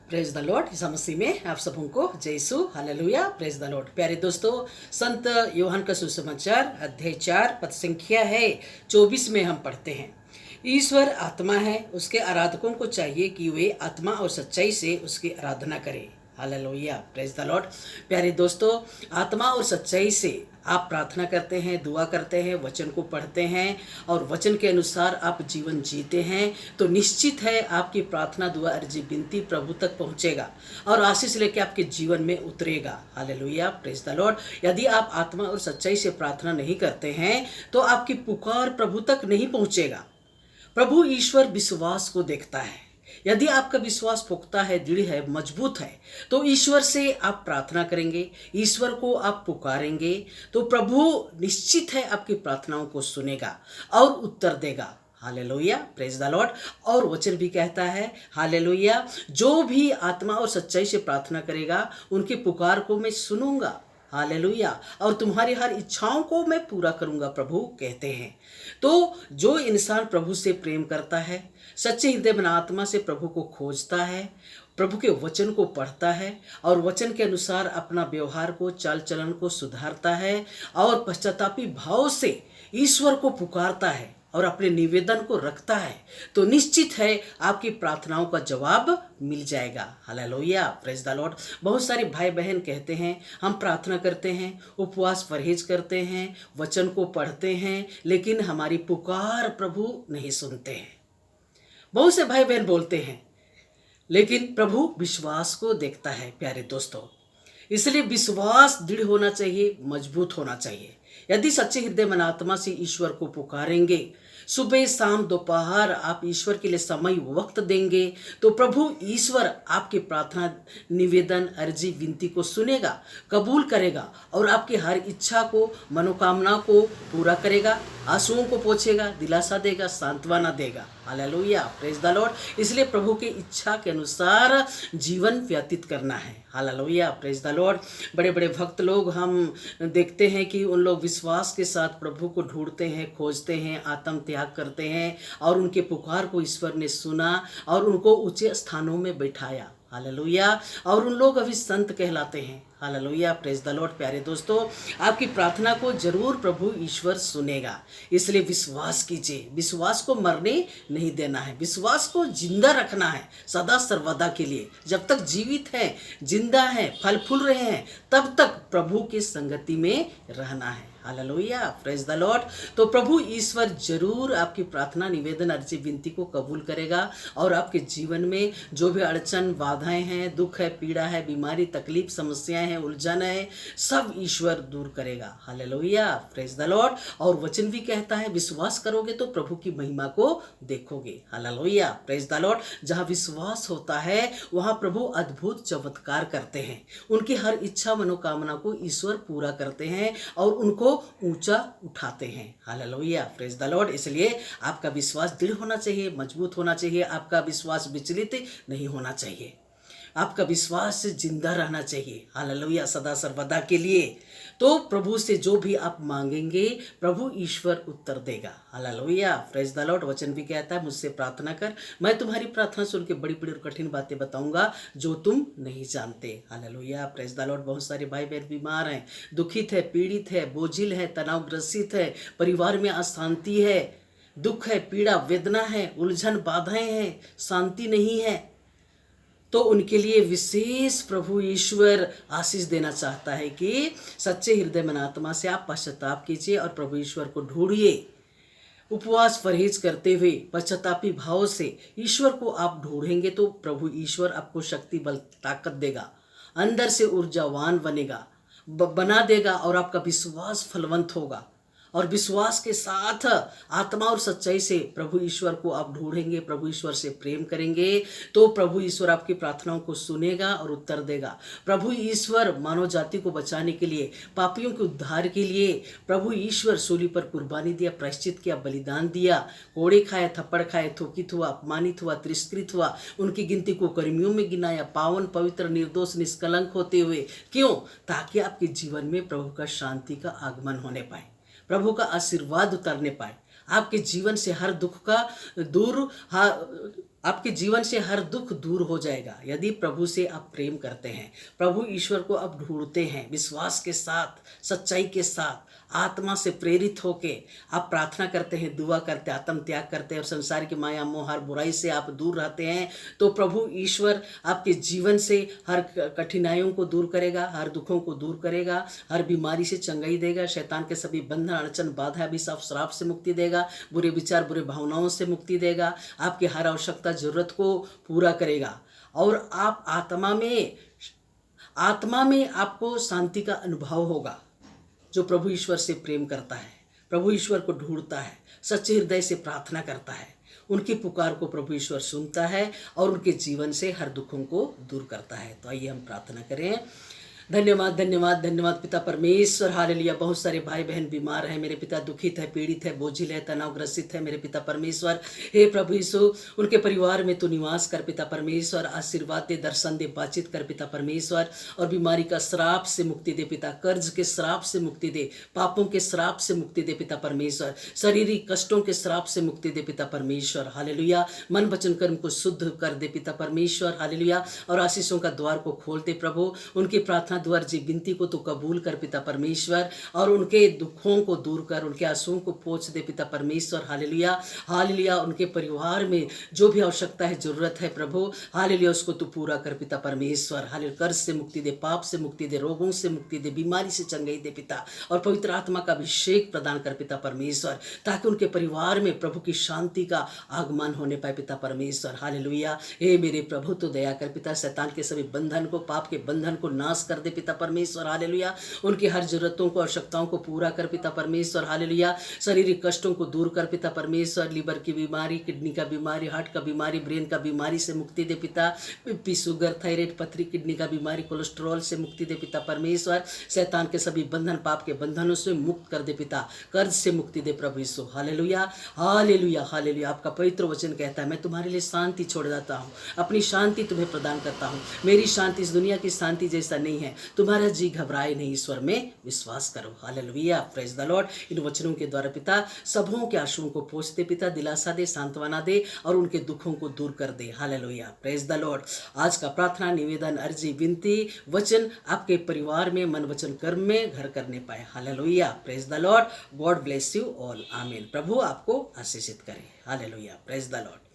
Praise the lord. Isa Masih में आप सबको जय Yeshu, hallelujah, praise the lord. प्यारे दोस्तों, संत यूहन्ना का सुसमाचार अध्याय 4 पद संख्या है 24 में हम पढ़ते हैं, ईश्वर आत्मा है, उसके आराधकों को चाहिए कि वे आत्मा और सच्चाई से उसकी आराधना करें। Hallelujah, praise the lord. प्यारे दोस्तों, आत्मा और सच्चाई से आप प्रार्थना करते हैं, दुआ करते हैं, वचन को पढ़ते हैं और वचन के अनुसार आप जीवन जीते हैं तो निश्चित है आपकी प्रार्थना, दुआ, अर्जी, विनती प्रभु तक पहुंचेगा और आशीष लेके आपके जीवन में उतरेगा। Hallelujah, praise the Lord. यदि आप आत्मा और सच्चाई से प्रार्थना नहीं करते हैं तो आपकी पुकार प्रभु तक नहीं पहुंचेगा। प्रभु ईश्वर विश्वास को देखता है। यदि आपका विश्वास पुख्ता है, दृढ़ है, मजबूत है तो ईश्वर से आप प्रार्थना करेंगे, ईश्वर को आप पुकारेंगे तो प्रभु निश्चित है आपकी प्रार्थनाओं को सुनेगा और उत्तर देगा। Hallelujah, praise the Lord. और वचन भी कहता है, हालेलुया, जो भी आत्मा और सच्चाई से प्रार्थना करेगा उनकी पुकार को मैं सुनूंगा। हालेलुया, और तुम्हारी हर इच्छाओं को मैं पूरा करूंगा, प्रभु कहते हैं। तो जो इंसान प्रभु से प्रेम करता है, सच्चे हृदय मन आत्मा से प्रभु को खोजता है, प्रभु के वचन को पढ़ता है और वचन के अनुसार अपना व्यवहार को, चाल चलन को सुधारता है और पश्चातापी भाव से ईश्वर को पुकारता है और अपने निवेदन को रखता है तो निश्चित है आपकी प्रार्थनाओं का जवाब मिल जाएगा। Hallelujah, praise the Lord. बहुत सारे भाई बहन कहते हैं हम प्रार्थना करते हैं, उपवास परहेज करते हैं, वचन को पढ़ते हैं, लेकिन हमारी पुकार प्रभु नहीं सुनते हैं। बहुत से भाई बहन बोलते हैं, लेकिन प्रभु विश्वास को देखता है। प्यारे दोस्तों, इसलिए विश्वास दृढ़ होना चाहिए, मजबूत होना चाहिए। यदि सच्चे हृदय मन आत्मा से ईश्वर को पुकारेंगे, सुबह शाम दोपहर आप ईश्वर के लिए समय वक्त देंगे तो प्रभु ईश्वर आपकी प्रार्थना, निवेदन, अर्जी, विनती को सुनेगा, कबूल करेगा और आपकी हर इच्छा को, मनोकामना को पूरा करेगा, आंसुओं को पोंछेगा, दिलासा देगा, सांत्वना देगा। Hallelujah, praise the Lord. इसलिए प्रभु की इच्छा के अनुसार जीवन व्यतीत करना है। Hallelujah, praise the Lord. बड़े बड़े भक्त लोग हम देखते हैं कि उन लोग विश्वास के साथ प्रभु को ढूंढते हैं, खोजते हैं, आत्म त्याग करते हैं और उनके पुकार को ईश्वर ने सुना और उनको ऊंचे स्थानों में बैठाया। हालेलुया, और उन लोग अभी संत कहलाते हैं। Hallelujah, praise the lord. प्यारे दोस्तों, आपकी प्रार्थना को जरूर प्रभु ईश्वर सुनेगा, इसलिए विश्वास कीजिए। विश्वास को मरने नहीं देना है, विश्वास को जिंदा रखना है सदा सर्वदा के लिए। जब तक जीवित है, जिंदा है, फल फूल रहे हैं, तब तक प्रभु की संगति में रहना है। Hallelujah, praise the Lord. तो प्रभु ईश्वर जरूर आपकी प्रार्थना, निवेदन, अर्जी, विनती को कबूल करेगा और आपके जीवन में जो भी अड़चन, बाधाएं हैं, दुख है, पीड़ा है, बीमारी, तकलीफ, समस्याएं हैं, उलझन है, सब ईश्वर दूर करेगा। Hallelujah, praise the Lord. और वचन भी कहता है विश्वास करोगे तो प्रभु की महिमा को देखोगे। Hallelujah, praise the Lord. जहाँ विश्वास होता है वहाँ प्रभु अद्भुत चमत्कार करते हैं, उनकी हर इच्छा, मनोकामना को ईश्वर पूरा करते हैं और उनको ऊंचा उठाते हैं। Hallelujah, praise the Lord. इसलिए आपका विश्वास दृढ़ होना चाहिए, मजबूत होना चाहिए, आपका विश्वास विचलित नहीं होना चाहिए, आपका विश्वास जिंदा रहना चाहिए। हालेलुया, सदा सर्वदा के लिए। तो प्रभु से जो भी आप मांगेंगे प्रभु ईश्वर उत्तर देगा। Hallelujah, praise the Lord. वचन भी कहता है मुझसे प्रार्थना कर, मैं तुम्हारी प्रार्थना सुन के बड़ी बड़ी और कठिन बातें बताऊंगा जो तुम नहीं जानते। Hallelujah, praise the Lord. बहुत सारे भाई बहन बीमार हैं, दुखित है, पीड़ित है, बोझिल है, तनावग्रसित है, परिवार में अशांति है, दुख है, पीड़ा, वेदना है, उलझन, बाधाएं हैं, शांति नहीं है, तो उनके लिए विशेष प्रभु ईश्वर आशीष देना चाहता है कि सच्चे हृदय मन आत्मा से आप पश्चाताप कीजिए और प्रभु ईश्वर को ढूंढिए। उपवास परहेज करते हुए पश्चातापी भाव से ईश्वर को आप ढूंढेंगे तो प्रभु ईश्वर आपको शक्ति, बल, ताकत देगा, अंदर से ऊर्जावान बना देगा और आपका विश्वास फलवंत होगा। और विश्वास के साथ आत्मा और सच्चाई से प्रभु ईश्वर को आप ढूंढेंगे, प्रभु ईश्वर से प्रेम करेंगे तो प्रभु ईश्वर आपकी प्रार्थनाओं को सुनेगा और उत्तर देगा। प्रभु ईश्वर मानव जाति को बचाने के लिए, पापियों के उद्धार के लिए प्रभु ईश्वर सूली पर कुर्बानी दिया, प्रायश्चित किया, बलिदान दिया, कोड़े खाए, थप्पड़ खाए, थूकित हुआ, अपमानित हुआ, तिरस्कृत हुआ, उनकी गिनती को कर्मियों में गिनाया, पावन, पवित्र, निर्दोष, निष्कलंक होते हुए। क्यों? ताकि आपके जीवन में प्रभु का शांति का आगमन होने पाए, प्रभु का आशीर्वाद उतरने पाए, आपके जीवन से हर दुख का दूर आपके जीवन से हर दुख दूर हो जाएगा यदि प्रभु से आप प्रेम करते हैं, प्रभु ईश्वर को आप ढूंढते हैं, विश्वास के साथ, सच्चाई के साथ, आत्मा से प्रेरित होके आप प्रार्थना करते हैं, दुआ करते हैं, आत्म त्याग करते हैं और संसार की माया मोह हर बुराई से आप दूर रहते हैं, तो प्रभु ईश्वर आपके जीवन से हर कठिनाइयों को दूर करेगा, हर दुखों को दूर करेगा, हर बीमारी से चंगाई देगा, शैतान के सभी बंधन अड़चन बाधा अभिशाप श्राप से मुक्ति देगा, बुरे विचार बुरे भावनाओं से मुक्ति देगा, आपकी हर आवश्यकता जरूरत को पूरा करेगा और आप आत्मा में आपको शांति का अनुभव होगा। जो प्रभु ईश्वर से प्रेम करता है, प्रभु ईश्वर को ढूंढता है, सच्चे हृदय से प्रार्थना करता है, उनकी पुकार को प्रभु ईश्वर सुनता है और उनके जीवन से हर दुखों को दूर करता है। तो आइए हम प्रार्थना करें। धन्यवाद धन्यवाद धन्यवाद पिता परमेश्वर, हालेलुया। बहुत सारे भाई बहन बीमार हैं मेरे पिता, दुखित है, पीड़ित है, बोझिल है, तनावग्रसित है मेरे पिता परमेश्वर। हे प्रभु यीशु, उनके परिवार में तू निवास कर पिता परमेश्वर, आशीर्वाद दे, दर्शन दे, बातचीत कर पिता परमेश्वर, और बीमारी का श्राप से मुक्ति दे पिता, कर्ज के श्राप से मुक्ति दे, पापों के श्राप से मुक्ति दे पिता परमेश्वर, शारीरिक कष्टों के श्राप से मुक्ति दे पिता परमेश्वर, हालेलुया। मन वचन कर्म को शुद्ध कर दे पिता परमेश्वर, हालेलुया, और आशीषों का द्वार को खोल दे प्रभु। उनकी प्रार्थना द्वार जी विनती को तो कबूल कर पिता परमेश्वर, और उनके दुखों को दूर कर, उनके आंसुओं को पोंछ दे पिता परमेश्वर, हालेलुया हालेलुया। उनके परिवार में जो भी आवश्यकता है, जरूरत है प्रभु, हालेलुया, उसको तू पूरा कर पिता परमेश्वर, हालेलुया। कर्ज से मुक्ति दे, पाप से मुक्ति दे, रोगों से मुक्ति दे, बीमारी से चंगाई दे पिता, और पवित्र आत्मा का अभिषेक प्रदान कर पिता परमेश्वर, ताकि उनके परिवार में प्रभु की शांति का आगमन होने पाए पिता परमेश्वर, हालेलुया। हे मेरे प्रभु तो दया कर पिता, शैतान के सभी बंधन को, पाप के बंधन को नाश कर दे पिता परमेश्वर, हालेलुया। उनकी हर जरूरतों को, आवश्यकताओं को पूरा कर पिता परमेश्वर, हालेलुया। शारीरिक कष्टों को दूर कर पिता परमेश्वर, लीवर की बीमारी, किडनी का बीमारी, हार्ट का बीमारी, ब्रेन का बीमारी से मुक्ति दे पिता, बीपी, शुगर, थायराइड, पथरी, किडनी का बीमारी, कोलेस्ट्रॉल से मुक्ति दे पिता परमेश्वर, शैतान के सभी बंधन, पाप के बंधनों से मुक्त कर दे पिता, कर्ज से मुक्ति दे प्रभु यीशु, हालेलुया हालेलुया हालेलुया। आपका पवित्र वचन कहता है, मैं तुम्हारे लिए शांति छोड़ जाता हूँ, अपनी शांति तुम्हें प्रदान करता हूँ। मेरी शांति इस दुनिया की शांति जैसा नहीं है, तुम्हारा जी घबराए नहीं, ईश्वर में विश्वास करो, हालेलुया, प्रेज द लॉर्ड। इन वचनों के द्वारा पिता सबों के आंसुओं को पोंछ दे पिता, दिलासा दे, सांत्वना दे, और उनके दुखों को दूर कर दे, हालेलुया, प्रेज द लॉर्ड। आज का प्रार्थना, निवेदन, अर्जी, विनती, वचन आपके परिवार में, मन वचन कर्म में घर करने पाए, hallelujah, praise the Lord. God bless you all, आमीन। प्रभु आपको आशीषित करे, हालेलुया, प्रेज द लॉर्ड।